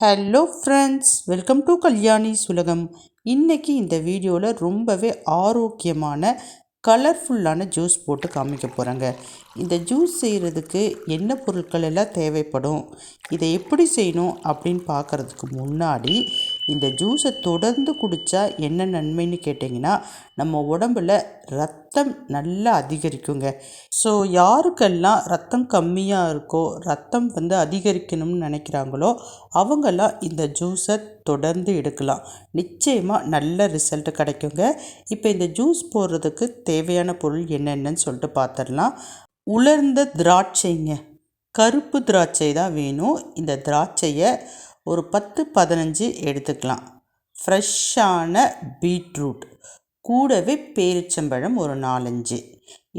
Hello friends, welcome to Kalyani's உலகம். இன்றைக்கி இந்த வீடியோவில் ரொம்பவே ஆரோக்கியமான கலர்ஃபுல்லான ஜூஸ் போட்டு காமிக்க போகிறேங்க. இந்த ஜூஸ் செய்கிறதுக்கு என்ன பொருட்கள் எல்லாம் தேவைப்படும், இதை எப்படி செய்யணும் அப்படின்னு பார்க்குறதுக்கு முன்னாடி இந்த ஜூஸை தொடர்ந்து குடித்தா என்ன நன்மைன்னு கேட்டிங்கன்னா, நம்ம உடம்பில் ரத்தம் நல்லா அதிகரிக்குங்க. ஸோ யாருக்கெல்லாம் ரத்தம் கம்மியாக இருக்கோ, ரத்தம் அதிகரிக்கணும்னு நினைக்கிறாங்களோ அவங்கெல்லாம் இந்த ஜூஸை தொடர்ந்து எடுக்கலாம். நிச்சயமாக நல்ல ரிசல்ட் கிடைக்குங்க. இப்போ இந்த ஜூஸ் போடுறதுக்கு தேவையான பொருள் என்னென்னு சொல்லிட்டு பார்த்துடலாம். உலர்ந்த திராட்சைங்க, கருப்பு திராட்சை தான் வேணும். இந்த திராட்சையை ஒரு 10-15 எடுத்துக்கலாம். ஃப்ரெஷ்ஷான பீட்ரூட், கூடவே பேரிச்சம்பழம் ஒரு 4-5.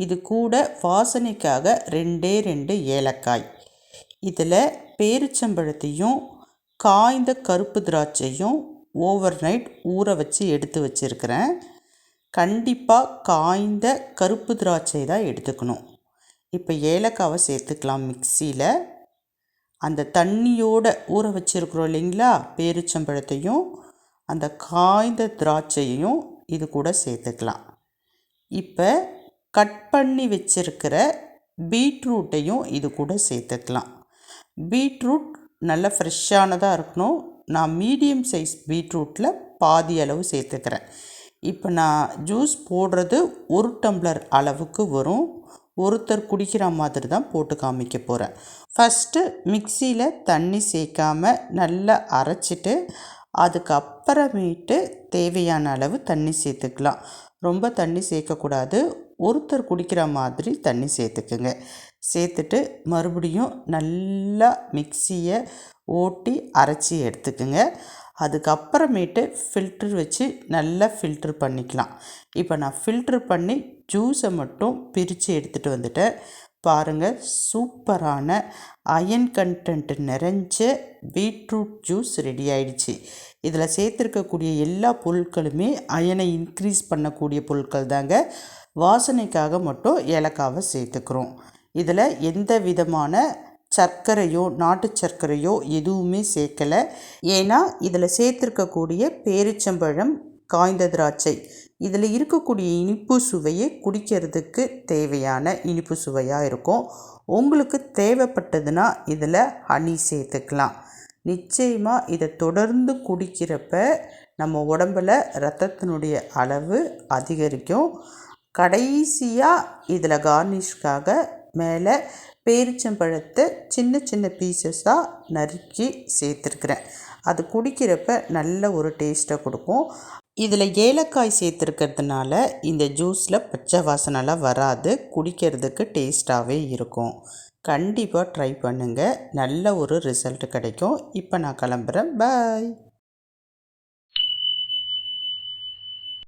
இது கூட வாசனைக்காக 2 ஏலக்காய். இதில் பேரிச்சம்பழத்தையும் காய்ந்த கருப்பு திராட்சையும் ஓவர் நைட் ஊற வச்சு எடுத்து வச்சுருக்கிறேன். கண்டிப்பாக காய்ந்த கருப்பு திராட்சை தான் எடுத்துக்கணும். இப்போ ஏலக்காவை சேர்த்துக்கலாம் மிக்சியில். அந்த தண்ணியோடு ஊற வச்சுருக்குறோம் இல்லைங்களா, பேரிச்சம்பழத்தையும் அந்த காய்ந்த திராட்சையையும் இது கூட சேர்த்துக்கலாம். இப்போ கட் பண்ணி வச்சுருக்கிற பீட்ரூட்டையும் இது கூட சேர்த்துக்கலாம். பீட்ரூட் நல்லா ஃப்ரெஷ்ஷானதாக இருக்கணும். நான் மீடியம் சைஸ் பீட்ரூட்டில் பாதி அளவு சேர்த்துக்கிறேன். இப்போ நான் ஜூஸ் போடுறது 1 டம்ளர் அளவுக்கு வரும். ஒருத்தர் குடிக்கிற மாதிரி தான் போட்டு காமிக்க போகிறேன். ஃபஸ்ட்டு மிக்சியில் தண்ணி சேர்க்காமல் நல்லா அரைச்சிட்டு அதுக்கப்புறமேட்டு தேவையான அளவு தண்ணி சேர்த்துக்கலாம். ரொம்ப தண்ணி சேர்க்கக்கூடாது. ஒருத்தர் குடிக்கிற மாதிரி தண்ணி சேர்த்துக்குங்க. சேர்த்துட்டு மறுபடியும் நல்லா மிக்சியை ஓட்டி அரைச்சி எடுத்துக்குங்க. அதுக்கப்புறமேட்டு ஃபில்ட்ரு வச்சு நல்லா ஃபில்ட்ரு பண்ணிக்கலாம். இப்போ நான் ஃபில்ட்ரு பண்ணி ஜூஸை மட்டும் பிரித்து எடுத்துகிட்டு வந்துட்டேன். பாருங்கள், சூப்பரான அயன் கண்டென்ட் நிறைஞ்ச பீட்ரூட் ஜூஸ் ரெடி ஆயிடுச்சு. இதில் சேர்த்துருக்கக்கூடிய எல்லா பொருட்களுமே அயனை இன்க்ரீஸ் பண்ணக்கூடிய பொருட்கள் தாங்க. வாசனைக்காக மட்டும் ஏலக்காவை சேர்த்துக்கிறோம். இதில் எந்த விதமான சர்க்கரையோ நாட்டு சர்க்கரையோ எதுவுமே சேர்க்கலை. ஏன்னா இதில் சேர்த்துருக்கக்கூடிய பேரிச்சம்பழம், காய்ந்த திராட்சை, இதில் இருக்கக்கூடிய இனிப்பு சுவையை குடிக்கிறதுக்கு தேவையான இனிப்பு சுவையாக இருக்கும். உங்களுக்கு தேவைப்பட்டதுன்னா இதில் ஹனி சேர்த்துக்கலாம். நிச்சயமாக இதை தொடர்ந்து குடிக்கிறப்ப நம்ம உடம்பில் இரத்தத்தினுடைய அளவு அதிகரிக்கும். கடைசியாக இதில் கார்னிஷ்காக மேலே பேரிச்சம்பழத்தை சின்ன சின்ன பீசஸாக நறுக்கி சேர்த்துருக்குறேன். அது குடிக்கிறப்ப நல்ல ஒரு டேஸ்ட்டை கொடுக்கும். இதில் ஏலக்காய் சேர்த்துருக்கிறதுனால இந்த ஜூஸில் பச்சை வாசனைலாம் வராது. குடிக்கிறதுக்கு டேஸ்ட்டாகவே இருக்கும். கண்டிப்பாக ட்ரை பண்ணுங்கள். நல்ல ஒரு ரிசல்ட் கிடைக்கும். இப்போ நான் கிளம்புறேன். பாய்.